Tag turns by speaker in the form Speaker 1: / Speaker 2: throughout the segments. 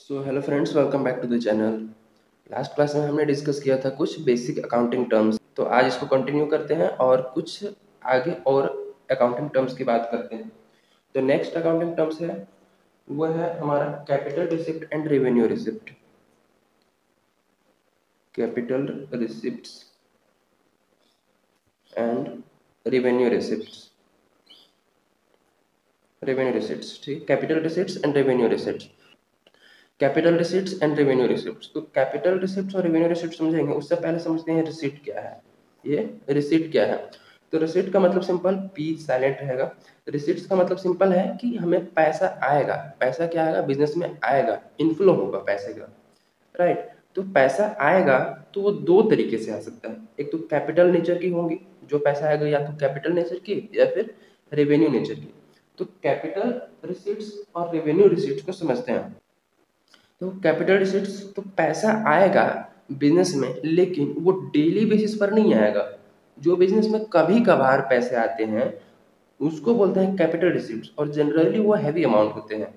Speaker 1: So hello friends, welcome back to the channel. Last class में हमने discuss किया था कुछ बेसिक अकाउंटिंग टर्म्स। तो आज इसको कंटिन्यू करते हैं और कुछ आगे और अकाउंटिंग टर्म्स की बात करते हैं। तो नेक्स्ट अकाउंटिंग टर्म्स है वो है हमारा capital receipt and revenue receipt. Capital receipts and revenue receipts. Revenue receipts, ठीक। Capital receipts and revenue receipts. Capital receipts and revenue receipts. तो कैपिटल रिसिप्ट्स और रेवेन्यू रिसिप्ट समझेंगे, उससे पहले समझते हैं रिसिप्ट क्या है। ये रिसिप्ट क्या है? तो रिसिप्ट का मतलब सिंपल, पी साइलेंट रहेगा। रिसिप्ट्स का मतलब सिंपल है कि हमें पैसा आएगा। पैसा क्या आएगा? बिजनेस में आएगा, इनफ्लो होगा पैसे का, राइट। तो पैसा आएगा तो वो दो तरीके से आ सकता है। एक तो कैपिटल नेचर की होंगी, जो पैसा आएगा या तो कैपिटल नेचर की या फिर रेवेन्यू नेचर की। तो कैपिटल रिसिप्ट्स और रेवेन्यू रिसिप्ट्स को समझते हैं। तो कैपिटल रिसिप्ट्स, तो पैसा आएगा बिजनेस में, लेकिन वो डेली बेसिस पर नहीं आएगा। जो बिजनेस में कभी कभार पैसे आते हैं उसको बोलते हैं कैपिटल रिसिप्ट्स, और जनरली वो हैवी अमाउंट होते हैं,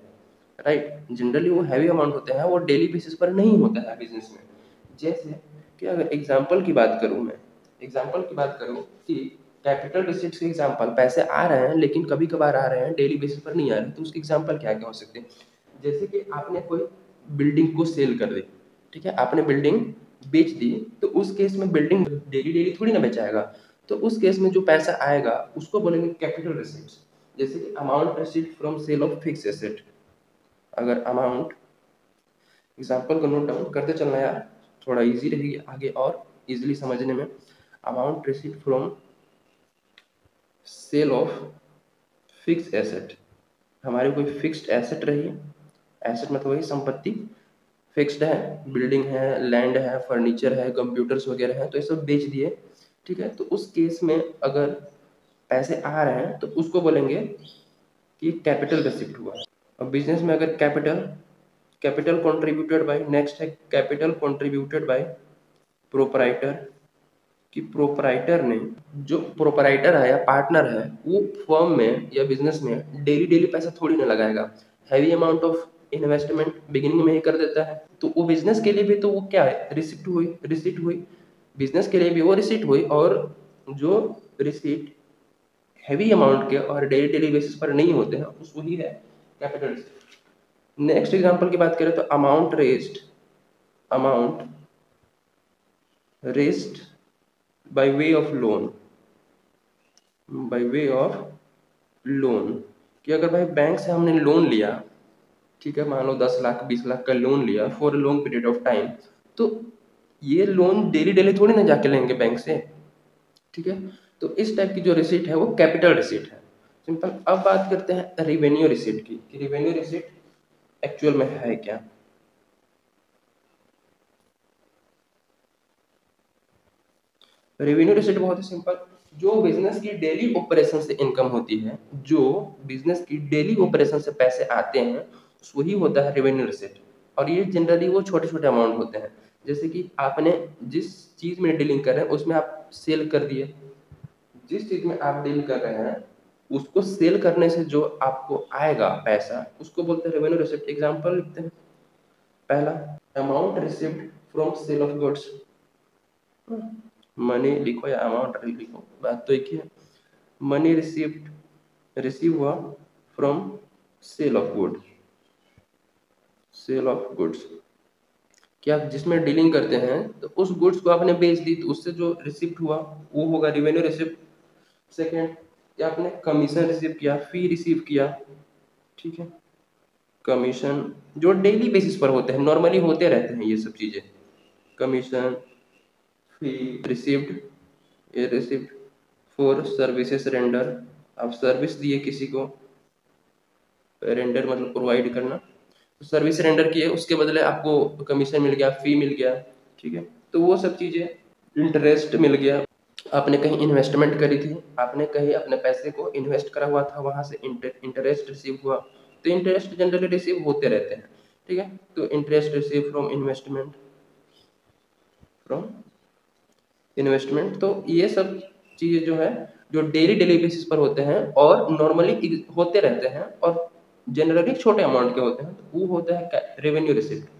Speaker 1: राइट। जनरली वो हैवी अमाउंट होते हैं, वो डेली बेसिस पर नहीं होता है बिजनेस में। जैसे कि अगर एग्जाम्पल की बात करूँ, मैं एग्जाम्पल की बात करूँ कि कैपिटल रिसिप्ट्स के एग्जाम्पल, पैसे आ रहे हैं लेकिन कभी कभार आ रहे हैं, डेली बेसिस पर नहीं आ रहे, तो उसके एग्जाम्पल क्या क्या हो सकते हैं। जैसे कि आपने कोई बिल्डिंग को सेल कर दी, ठीक है, आपने बिल्डिंग बेच दी, तो उस केस में बिल्डिंग डेली डेली थोड़ी ना बेचाएगा। तो उस केस में जो पैसा आएगा उसको बोलेंगे कैपिटल रिसिप्ट्स। जैसे कि amount received from sale of fix asset. अगर अमाउंट, एग्जाम्पल को नोट डाउन करते चलना यार, थोड़ा इजी रहेगी आगे और इजीली समझने में। Amount received from sale of fix asset. हमारी कोई फिक्स्ड एसेट रही, एसेट मतलब वही संपत्ति, फिक्स्ड है, बिल्डिंग है, लैंड है, फर्नीचर है, कंप्यूटर्स वगैरह है, तो ये सब बेच दिए, ठीक है। तो उस केस में अगर पैसे आ रहे हैं तो उसको बोलेंगे कि कैपिटल रिसिप्ट हुआ है। और बिजनेस में अगर capital, capital contributed bye, next है कैपिटल कंट्रीब्यूटेड बाय प्रोपराइटर, कि प्रोपराइटर ने, जो प्रोपराइटर है या पार्टनर है, वो फर्म में या बिजनेस में डेली डेली पैसा थोड़ी ना लगाएगा। Heavy amount of investment beginning में ही कर देता है, तो वो बिजनेस के लिए भी तो वो क्या है, रिसिप्ट हुई, रिसिप्ट हुई। बिजनेस के लिए भी वो रिसिप्ट हुई, और जो रिसिप्ट हैवी अमाउंट के और डेली डेली बेसिस पर नहीं होते हैं उस वही है कैपिटल रिसिप्ट। नेक्स्ट एग्जांपल की बात करें तो amount raised, amount raised by way of loan, by way of loan. कि अगर भाई बैंक से हमने लोन लिया, ठीक है, मान लो 10 लाख 20 लाख का लोन लिया for a long period of time, तो ये लोन डेली डेली थोड़ी ना जाके लेंगे बैंक से, ठीक है। तो इस टाइप की जो रिसिप्ट है वो कैपिटल रिसिप्ट है, सिंपल। अब बात करते हैं रिवेन्यू रिसिप्ट की, कि रिवेन्यू रिसिप्ट एक्चुअल में है क्या। रेवेन्यू रिसिप्ट बहुत ही सिंपल, जो बिजनेस की डेली ऑपरेशन से इनकम होती है, जो बिजनेस की डेली ऑपरेशन से पैसे आते हैं, वही होता है रेवेन्यू रिसिप्ट। और ये जनरली वो छोटे छोटे अमाउंट होते हैं। जैसे कि आपने जिस चीज में डीलिंग कर रहे हैं उसमें आप सेल कर दिए, जिस चीज में आप डील कर रहे हैं उसको सेल करने से जो आपको आएगा पैसा, उसको बोलते हैं रेवेन्यू रिसिप्ट। एग्जांपल लिखते हैं। पहला, amount received from sale of goods. Money लिखो या अमाउंट लिखो, बात तो एक ही है। मनी रिसीव्ड, रिसीव हुआ from sale of goods, sale of goods. क्या जिसमें डीलिंग करते हैं तो उस गुड्स को आपने बेच दी, तो उससे जो रिसिप्ट हुआ वो होगा रेवेन्यू रिसिप्ट। सेकेंड, या आपने कमीशन रिसीव किया, फी रिसीव किया, ठीक है। कमीशन जो डेली बेसिस पर होते हैं, नॉर्मली होते रहते हैं ये सब चीजें। कमीशन, फी रिसीव्ड, ये रिसिप्ट फॉर सर्विसेज रेंडर, आप सर्विस दिए किसी को, रेंडर मतलब प्रोवाइड करना, तो सर्विस रेंडर किए उसके बदले आपको कमीशन मिल गया, फी मिल गया, ठीक है। तो वो सब चीज़ें, इंटरेस्ट मिल गया, आपने कहीं इन्वेस्टमेंट करी थी, आपने कहीं अपने पैसे को इन्वेस्ट करा हुआ था, वहां से इंटरेस्ट रिसीव हुआ। तो इंटरेस्ट जनरली रिसीव होते रहते हैं, ठीक है। तो interest receive from investment, from investment. तो ये सब चीज़ें जो है, जो डेली डेली बेसिस पर होते हैं और नॉर्मली होते रहते हैं, और जनरली छोटे अमाउंट के होते हैं, तो वो होता है revenue receipt.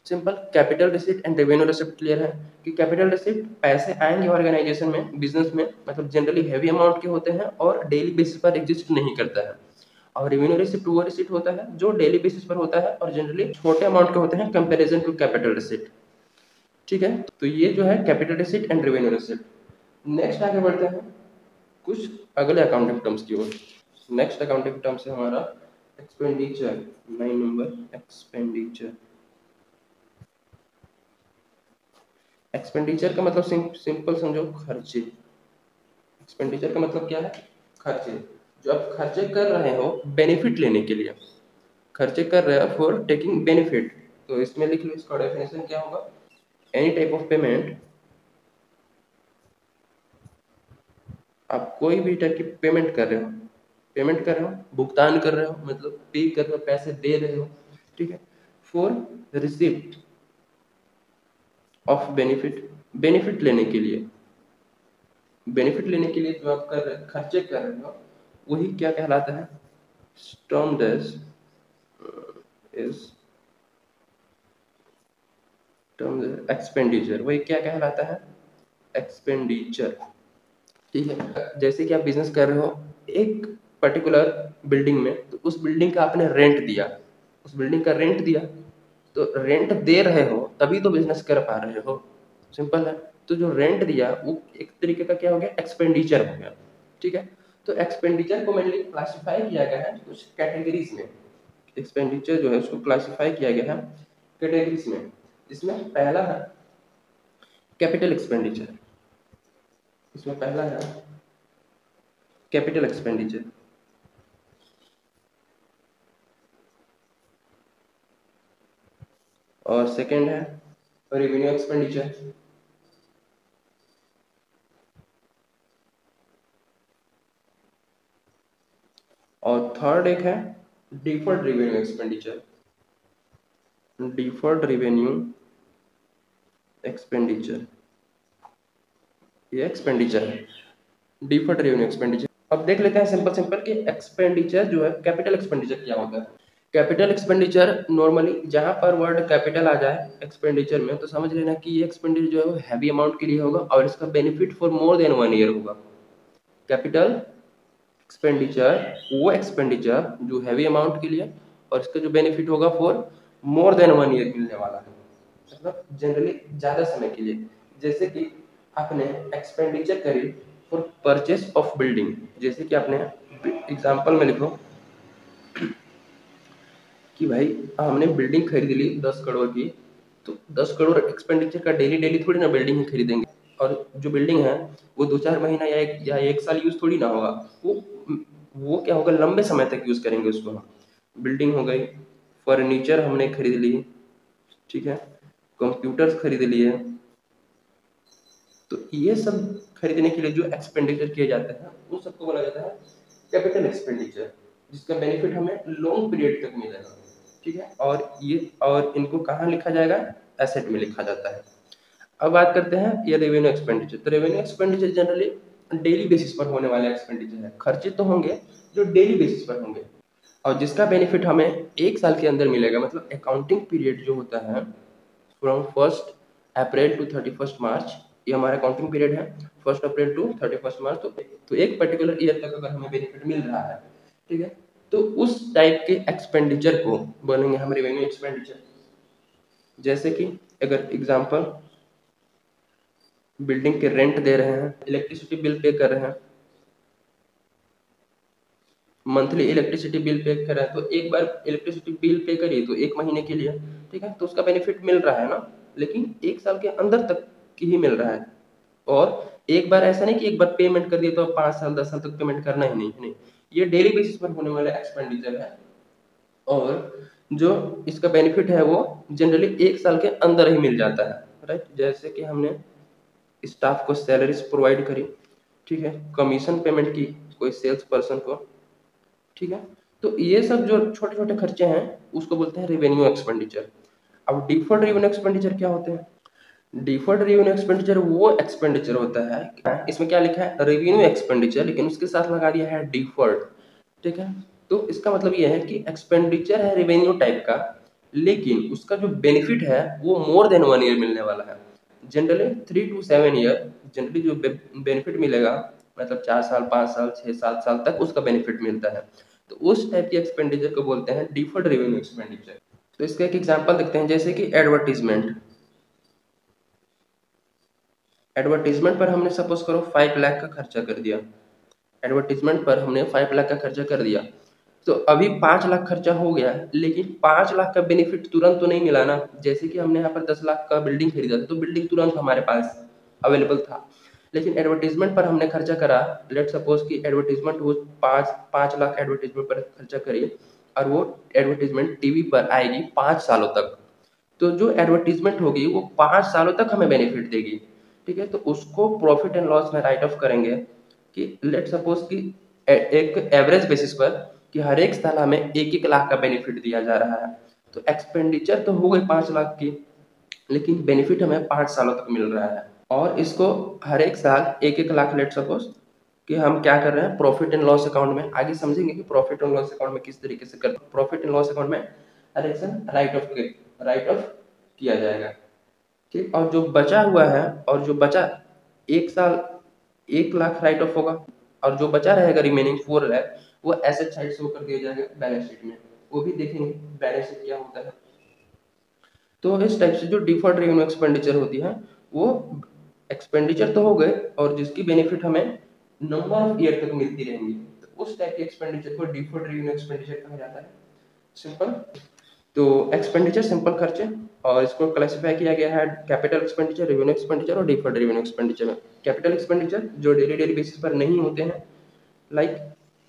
Speaker 1: Simple capital receipt and revenue receipt clear है कि कैपिटल रिसिप्ट पैसे आएंगे ऑर्गेनाइजेशन में, बिजनेस में, मतलब जनरली हैवी अमाउंट के होते हैं और डेली बेसिस पर एग्जिस्ट नहीं करता है। और रेवेन्यू रिसिप्ट वो रिसिप्ट होता है जो डेली बेसिस पर होता है और जनरली छोटे अमाउंट के होते हैं कंपेरिजन टू कैपिटल रिसिप्ट। ठीक है, तो ये जो है capital receipt and revenue receipt. Next आगे बढ़ते हैं कुछ अगले अकाउंटिंग टर्म्स की ओर। नेक्स्ट अकाउंटिंग टर्म्स है हमारा एक्सपेंडिचर। 9 number expenditure. एक्सपेंडिचर का मतलब सिंपल समझो खर्चे। एक्सपेंडिचर का मतलब क्या है? खर्चे। जो आप खर्चे कर रहे हो बेनिफिट लेने के लिए, खर्चे कर रहे हो फॉर टेकिंग बेनिफिट, तो इसमें लिख लो, इसका डेफिनेशन क्या होगा? एनी टाइप ऑफ पेमेंट, आप कोई भी टाइप की पेमेंट कर रहे हो, पेमेंट कर रहे हो, भुगतान कर रहे हो, मतलब पे कर रहे हो, पैसे दे रहे हो, ठीक है, for receipt of benefit, benefit लेने के लिए, बेनिफिट लेने के लिए जो आप कर रहे खर्चे कर रहे हो वही क्या कहलाता है? Termed as is termed expenditure. वही क्या कहलाता है? एक्सपेंडिचर। ठीक है, जैसे कि आप बिजनेस कर रहे हो एक पर्टिकुलर बिल्डिंग में, तो उस बिल्डिंग का आपने रेंट दिया, उस बिल्डिंग का रेंट दिया, तो रेंट दे रहे हो तभी तो बिजनेस कर पा रहे हो, सिंपल है। तो जो रेंट दिया वो एक तरीके का क्या हो गया? एक्सपेंडिचर हो गया। ठीक है, तो एक्सपेंडिचर को मेनली क्लासिफाई किया गया है कुछ कैटेगरीज में। एक्सपेंडिचर जो है उसको क्लासिफाई किया गया है कैटेगरीज में, जिसमें पहला है कैपिटल एक्सपेंडिचर। इसमें पहला है कैपिटल एक्सपेंडिचर, और सेकंड है रेवेन्यू एक्सपेंडिचर, और थर्ड एक है deferred revenue expenditure. Deferred revenue expenditure, ये एक्सपेंडिचर है, डिफर्ड रेवेन्यू एक्सपेंडिचर। अब देख लेते हैं सिंपल सिंपल कि एक्सपेंडिचर जो है कैपिटल एक्सपेंडिचर क्या होता है। कैपिटल एक्सपेंडिचर नॉर्मली जहां पर वर्ड कैपिटल आ जाए एक्सपेंडिचर में, तो समझ लेना कि ये एक्सपेंडिचर जो है वो हैवी अमाउंट के लिए होगा और इसका benefit for more than 1 year होगा। कैपिटल एक्सपेंडिचर वो एक्सपेंडिचर जो हैवी अमाउंट के लिए और इसका जो बेनिफिट होगा फॉर मोर देन 1 ईयर मिलने वाला है, मतलब जनरली ज्यादा समय के लिए। जैसे कि आपने एक्सपेंडिचर करी फॉर परचेस ऑफ बिल्डिंग, जैसे कि आपने एग्जांपल में लिखो कि भाई हमने बिल्डिंग खरीद ली 10 करोड़ की, तो 10 करोड़ एक्सपेंडिचर का डेली डेली थोड़ी ना बिल्डिंग ही खरीदेंगे, और जो बिल्डिंग है वो 2-4 महीना या 1 साल यूज थोड़ी ना होगा, वो क्या होगा? लंबे समय तक यूज करेंगे उसको हम। बिल्डिंग हो गई, फर्नीचर हमने खरीद ली, ठीक है, कंप्यूटर्स खरीद लिए, तो ये सब खरीदने के लिए जो एक्सपेंडिचर किए जाते हैं उन सबको बोला जाता है कैपिटल एक्सपेंडिचर, जिसका बेनिफिट हमें लॉन्ग पीरियड तक मिलेगा। ठीक है, और इनको कहाँ लिखा जाएगा? एसेट में लिखा जाता है। अब बात करते हैं ये रेवेन्यू एक्सपेंडिचर। तो revenue expenditure generally daily basis पर होने वाले एक्सपेंडिचर है, खर्चे तो होंगे जो डेली बेसिस पर होंगे और जिसका बेनिफिट हमें 1 साल के अंदर मिलेगा। मतलब अकाउंटिंग पीरियड जो होता है फ्रॉम 1 अप्रैल टू 31 मार्च, ये हमारा अकाउंटिंग पीरियड है, 1 अप्रैल टू 31 मार्च। तो एक पर्टिकुलर ईयर तक अगर हमें बेनिफिट मिल रहा है, ठीक है, तो उस टाइप के एक्सपेंडिचर को बोलेंगे हम रेवेन्यू एक्सपेंडिचर। जैसे कि अगर एग्जांपल बिल्डिंग के रेंट दे रहे हैं, इलेक्ट्रिसिटी बिल पे कर रहे हैं, मंथली इलेक्ट्रिसिटी बिल पे कर रहे हैं, तो एक बार इलेक्ट्रिसिटी बिल पे करिए तो 1 महीने के लिए, ठीक है, तो उसका बेनिफिट मिल रहा है ना, लेकिन 1 साल के अंदर तक की ही मिल रहा है। और एक बार ऐसा नहीं कि एक बार पेमेंट कर दिए तो 5 साल 10 साल तक पेमेंट करना ही नहीं, नहीं, ये डेली बेसिस पर होने वाला एक्सपेंडिचर है। और जो इसका बेनिफिट है वो जनरली 1 साल के अंदर ही मिल जाता है, राइट। जैसे कि हमने स्टाफ को सैलरीज प्रोवाइड करी, ठीक है, कमीशन पेमेंट की कोई सेल्स पर्सन को, ठीक है, तो ये सब जो छोटे छोटे खर्चे हैं उसको बोलते हैं रेवेन्यू एक्सपेंडिचर। अब डिफर्ड रेवेन्यू एक्सपेंडिचर क्या होते हैं? डिफर्ड रेवेन्यू एक्सपेंडिचर वो एक्सपेंडिचर होता है, इसमें क्या लिखा है? रेवेन्यू एक्सपेंडिचर, लेकिन उसके साथ लगा दिया है डिफर्ड, ठीक है। तो इसका मतलब ये है कि एक्सपेंडिचर है रेवेन्यू टाइप का, लेकिन उसका जो बेनिफिट है वो मोर देन 1 ईयर मिलने वाला है। जनरली 3 to 7 ईयर जनरली जो बेनिफिट मिलेगा, मतलब 4 साल, 5 साल, 6, 7 साल तक उसका बेनिफिट मिलता है। तो उस टाइप की एक्सपेंडिचर को बोलते हैं डिफर्ड रेवेन्यू एक्सपेंडिचर। तो इसका एक एग्जांपल देखते हैं, जैसे कि एडवर्टीजमेंट। एडवर्टीजमेंट पर हमने सपोज करो 5 लाख का खर्चा कर दिया। एडवर्टीजमेंट पर हमने 5 लाख का खर्चा कर दिया, तो अभी 5 लाख खर्चा हो गया, लेकिन 5 लाख का बेनिफिट तुरंत तो नहीं मिला ना। जैसे कि हमने यहाँ पर 10 लाख का बिल्डिंग खरीदा था, तो बिल्डिंग तुरंत हमारे पास अवेलेबल था, लेकिन एडवर्टीजमेंट पर हमने खर्चा करा। लेट सपोज कि एडवर्टीजमेंट वो 5 लाख एडवर्टीजमेंट पर खर्चा करिए, और वो एडवर्टीजमेंट टीवी पर आएगी 5 सालों तक। तो जो एडवर्टीजमेंट होगी वो 5 सालों तक हमें बेनिफिट देगी। ठीक है, तो उसको प्रॉफिट एंड लॉस में राइट ऑफ करेंगे कि लेट सपोज कि एक एवरेज बेसिस पर कि हर एक साल हमें 1-1 लाख का बेनिफिट दिया जा रहा है। तो एक्सपेंडिचर तो हो गई 5 लाख की, लेकिन बेनिफिट हमें 5 सालों तक मिल रहा है। और इसको हर एक साल 1-1 लाख लेट सपोज कि हम क्या कर रहे हैं, प्रॉफिट एंड लॉस अकाउंट में आगे समझेंगे कि प्रॉफिट एंड लॉस अकाउंट में किस तरीके से कर, प्रॉफिट एंड लॉस अकाउंट में हर एक साल राइट ऑफ किया जाएगा। ठीक, और जो बचा हुआ है, और जो बचा एक साल 1 लाख राइट ऑफ होगा, और जो बचा रहेगा रिमेनिंग 4 लाख वो एसेट साइड शो कर दिया जाएगा बैलेंस शीट में। वो भी देखेंगे बैलेंस शीट क्या होता है। तो इस टाइप से जो डिफर्ड रेवेन्यू एक्सपेंडिचर होती है वो एक्सपेंडिचर तो हो गए, और जिसकी बेनिफिट हमें नंबर ऑफ ईयर तक मिलती रहेंगी, तो उस टाइप के एक्सपेंडिचर को डिफर्ड रेवेन्यू एक्सपेंडिचर कहा जाता है। सिंपल। तो एक्सपेंडिचर सिंपल खर्चे, और इसको क्लासिफाई किया गया है कैपिटल एक्सपेंडिचर, रेवेन्यू एक्सपेंडिचर और डिफर्ड रेवेन्यू एक्सपेंडिचर में। कैपिटल एक्सपेंडिचर जो डेली डेली बेसिस पर नहीं होते हैं, लाइक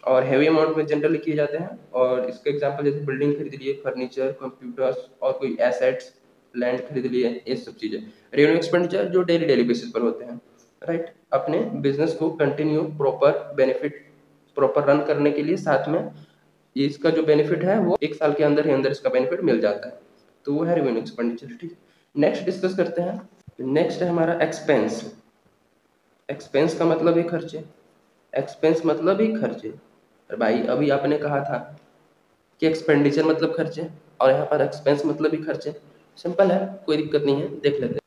Speaker 1: और हैवी अमाउंट में जनरली किए जाते हैं, और इसके एग्जांपल जैसे बिल्डिंग खरीद लिए, फर्नीचर, कंप्यूटर्स और कोई एसेट्स, लैंड खरीद लिए, ये सब चीजें। रेवेन्यू एक्सपेंडिचर जो डेली डेली बेसिस पर होते हैं, राइट, अपने बिजनेस को continue proper benefit proper run करने के लिए, साथ में इसका जो बेनिफिट है वो 1 साल के अंदर ही अंदर इसका बेनिफिट मिल जाता है। तो वो है रेवेन्यू एक्सपेंडिचर। ठीक, नेक्स्ट डिस्कस करते हैं। नेक्स्ट है हमारा एक्सपेंस। एक्सपेंस का मतलब ही खर्चे, एक्सपेंस मतलब ही खर्चे। अरे भाई, अभी आपने कहा था कि एक्सपेंडिचर मतलब खर्चे, और यहाँ पर एक्सपेंस मतलब ही खर्चे। सिंपल है, कोई दिक्कत नहीं है, देख लेते हैं।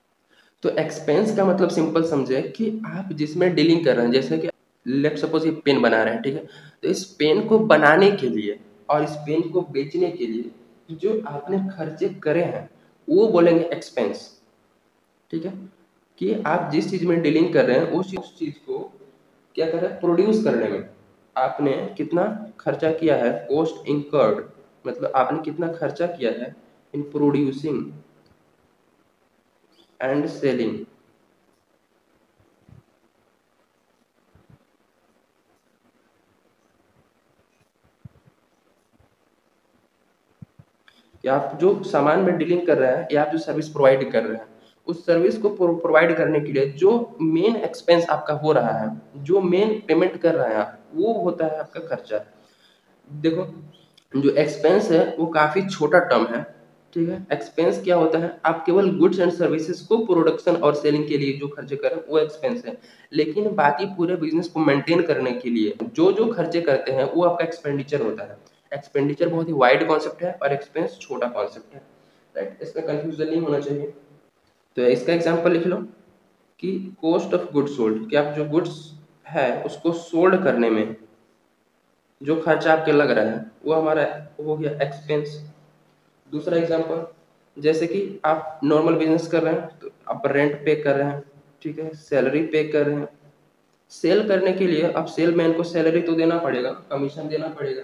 Speaker 1: तो एक्सपेंस का मतलब सिंपल समझे कि आप जिसमें डीलिंग कर रहे हैं, जैसे कि लेट सपोज ये पेन बना रहे हैं, ठीक है, तो इस पेन को बनाने के लिए और इस पेन को बेचने के लिए जो आपने खर्चे करे हैं वो बोलेंगे एक्सपेंस। ठीक है, कि आप जिस चीज में डीलिंग कर रहे हैं उस चीज को क्या कर रहे हैं, प्रोड्यूस करने में आपने कितना खर्चा किया है, कॉस्ट इंकर्ड, मतलब आपने कितना खर्चा किया है इन प्रोड्यूसिंग एंड सेलिंग। कि आप जो सामान में डीलिंग कर रहे हैं या आप जो सर्विस प्रोवाइड कर रहे हैं, उस सर्विस को प्रोवाइड करने के लिए जो मेन एक्सपेंस आपका हो रहा है, जो मेन पेमेंट कर रहे हैं आप, वो होता है आपका खर्चा। देखो, जो एक्सपेंस है वो काफ़ी छोटा टर्म है। ठीक है, एक्सपेंस क्या होता है, आप केवल गुड्स एंड सर्विसेज को प्रोडक्शन और सेलिंग के लिए जो खर्चे करें वो एक्सपेंस है, लेकिन बाकी पूरे बिजनेस को मेंटेन करने के लिए जो जो खर्चे करते हैं वो आपका एक्सपेंडिचर होता है। एक्सपेंडिचर बहुत ही वाइड कॉन्सेप्ट है और एक्सपेंस छोटा कॉन्सेप्ट है, राइट, इसमें कंफ्यूजन नहीं होना चाहिए। तो इसका एग्जाम्पल लिख लो कि कॉस्ट ऑफ गुड्स सोल्ड, कि आप जो गुड्स है उसको सोल्ड करने में जो खर्चा आपके लग रहा है वो हमारा हो गया एक्सपेंस। दूसरा एग्जांपल, जैसे कि आप नॉर्मल बिजनेस कर रहे हैं तो आप रेंट पे कर रहे हैं, ठीक है, सैलरी पे कर रहे हैं। सेल करने के लिए अब सेलमैन को सैलरी तो देना पड़ेगा, कमीशन देना पड़ेगा,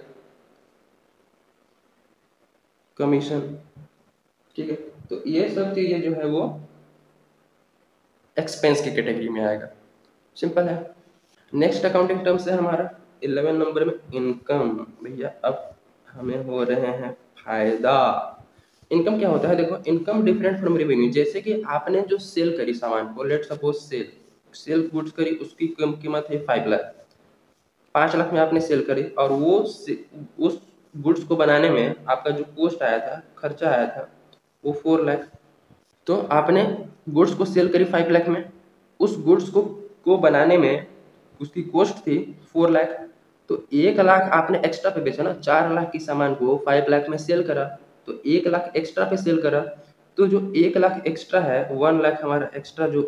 Speaker 1: कमीशन। ठीक है, तो ये सब चीजें जो है वो एक्सपेंस की कैटेगरी में आएगा। सिंपल है। नेक्स्ट अकाउंटिंग टर्म्स है हमारा 11 नंबर में इनकम। भैया अब हमें हो रहे हैं फायदा। इनकम क्या होता है, देखो, इनकम डिफरेंट फ्रॉम रेवेन्यू। जैसे कि आपने जो सेल करी सामान को, लेट सपोज सेल गुड्स करी, उसकी कीमत है 5 लाख, 5 लाख में आपने सेल करी, और वो उस गुड्स को बनाने में आपका जो कॉस्ट आया था, खर्चा आया था, वो 4 लाख। तो आपने गुड्स को सेल करी 5 लाख में, उस गुड्स को बनाने में उसकी कॉस्ट थी 4 लाख। तो 1 लाख आपने एक्स्ट्रा पे बेचा ना, 4 लाख की सामान को 5 लाख में सेल करा, तो 1 लाख एक्स्ट्रा पे सेल करा, तो जो 1 लाख एक्स्ट्रा है, 1 लाख हमारा एक्स्ट्रा जो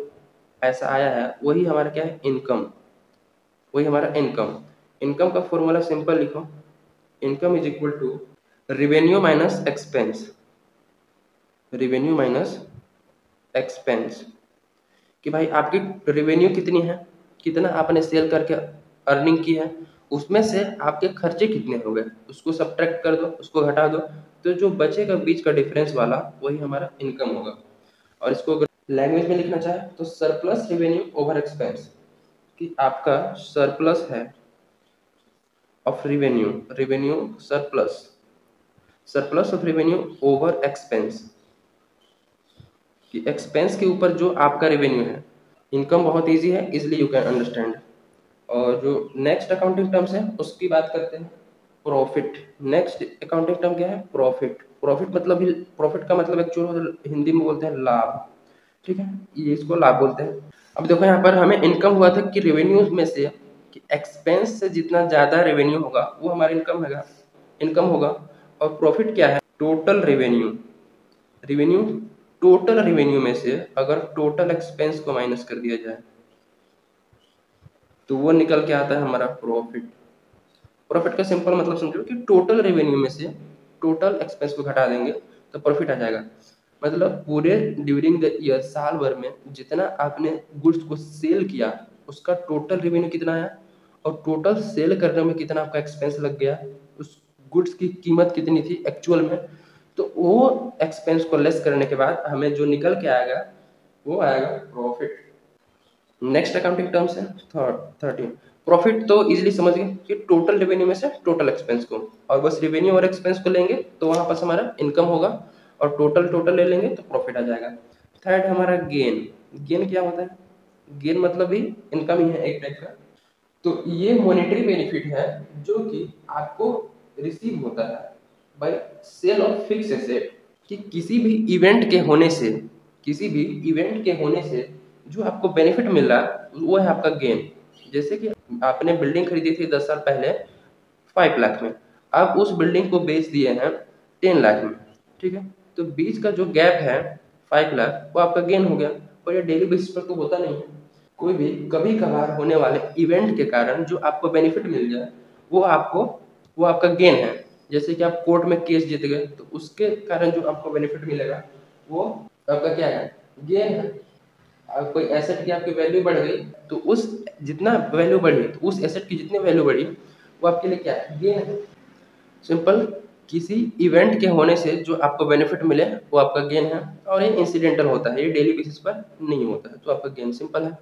Speaker 1: पैसा आया है, वही हमारा क्या है, इनकम, वही हमारा इनकम। इनकम का फॉर्मूला सिंपल लिखो, income is equal to revenue minus expense, revenue minus expense, कि भाई आपकी रेवेन्यू कितनी है, कितना आपने सेल करके अर्निंग की है, उसमें से आपके खर्चे कितने हो गए, उसको सब्ट्रैक्ट कर दो, उसको घटा दो, तो जो बचेगा बीच का डिफरेंस वाला, वही हमारा इनकम होगा। और इसको अगर लैंग्वेज में लिखना चाहे तो सरप्लस रेवेन्यू ओवर एक्सपेंस, कि आपका सरप्लस है of revenue, revenue surplus, surplus of revenue over expense, कि एक्सपेंस के ऊपर जो आपका रेवेन्यू है। इनकम बहुत इजी है, इसलिए यू कैन अंडरस्टैंड। और जो नेक्स्ट अकाउंटिंग टर्म्स है उसकी बात करते हैं, प्रॉफिट। नेक्स्ट अकाउंटिंग टर्म क्या है, प्रॉफिट। प्रॉफिट मतलब ही, प्रॉफिट का मतलब एक्चुअल हिंदी में बोलते हैं लाभ, ठीक है, ये इसको लाभ बोलते हैं। अब देखो यहाँ पर हमें इनकम हुआ था कि रेवेन्यू में से, कि एक्सपेंस से जितना ज़्यादा रेवेन्यू होगा वो हमारा इनकम होगा, इनकम होगा। और प्रॉफिट क्या है, total revenue, revenue total revenue में से अगर टोटल एक्सपेंस को माइनस कर दिया जाए तो वो निकल के आता है हमारा प्रॉफिट। प्रॉफिट का सिंपल मतलब समझो कि टोटल रेवेन्यू में से टोटल एक्सपेंस को घटा देंगे तो प्रॉफिट आ जाएगा। मतलब पूरे ड्यूरिंग द ईयर, साल भर में जितना आपने गुड्स को सेल किया उसका टोटल रेवेन्यू कितना आया, और टोटल सेल करने में कितना आपका एक्सपेंस लग गया, उस गुड्स की कीमत कितनी थी एक्चुअल में, तो वो एक्सपेंस को लेस करने के बाद हमें जो निकल के आएगा वो आएगा प्रॉफिट। नेक्स्ट अकाउंटिंग टर्म्स है 13। प्रॉफिट तो इजीली समझ गए कि टोटल रेवेन्यू में से टोटल एक्सपेंस को, और बस रेवेन्यू और एक्सपेंस को लेंगे तो वहां पास हमारा इनकम होगा, और टोटल टोटल ले लेंगे तो प्रॉफिट आ जाएगा। थर्ड हमारा गेन। गेन क्या होता है, गेन मतलब भी इनकम ही है एक टाइप का। तो ये मॉनेटरी बेनिफिट है जो कि आपको रिसीव होता है by sale of fix asset, कि किसी भी इवेंट के होने से, किसी भी इवेंट के होने से जो आपको बेनिफिट मिल रहा है वो है आपका गेन। जैसे कि आपने बिल्डिंग खरीदी थी 10 साल पहले 5 लाख में, आप उस बिल्डिंग को बेच दिए हैं 10 लाख में, ठीक है, तो बीच का जो गैप है 5 लाख वो आपका गेन हो गया। और ये डेली बेसिस पर तो होता नहीं है, कोई भी कभी कभार होने वाले इवेंट के कारण जो आपको बेनिफिट मिल जाए वो आपको, वो आपका गेन है। जैसे कि आप कोर्ट में केस जीत गए तो उसके कारण जो आपको बेनिफिट मिलेगा वो आपका क्या है, गेन है। अब कोई एसेट की आपकी वैल्यू बढ़ गई तो उस जितना वैल्यू बढ़ी तो उस एसेट की जितनी वैल्यू बढ़ी वो आपके लिए क्या है, गेन है। सिंपल, किसी इवेंट के होने से जो आपको बेनिफिट मिले वो आपका गेन है, और ये इंसिडेंटल होता है, ये डेली बेसिस पर नहीं होता है, तो आपका गेन सिंपल है।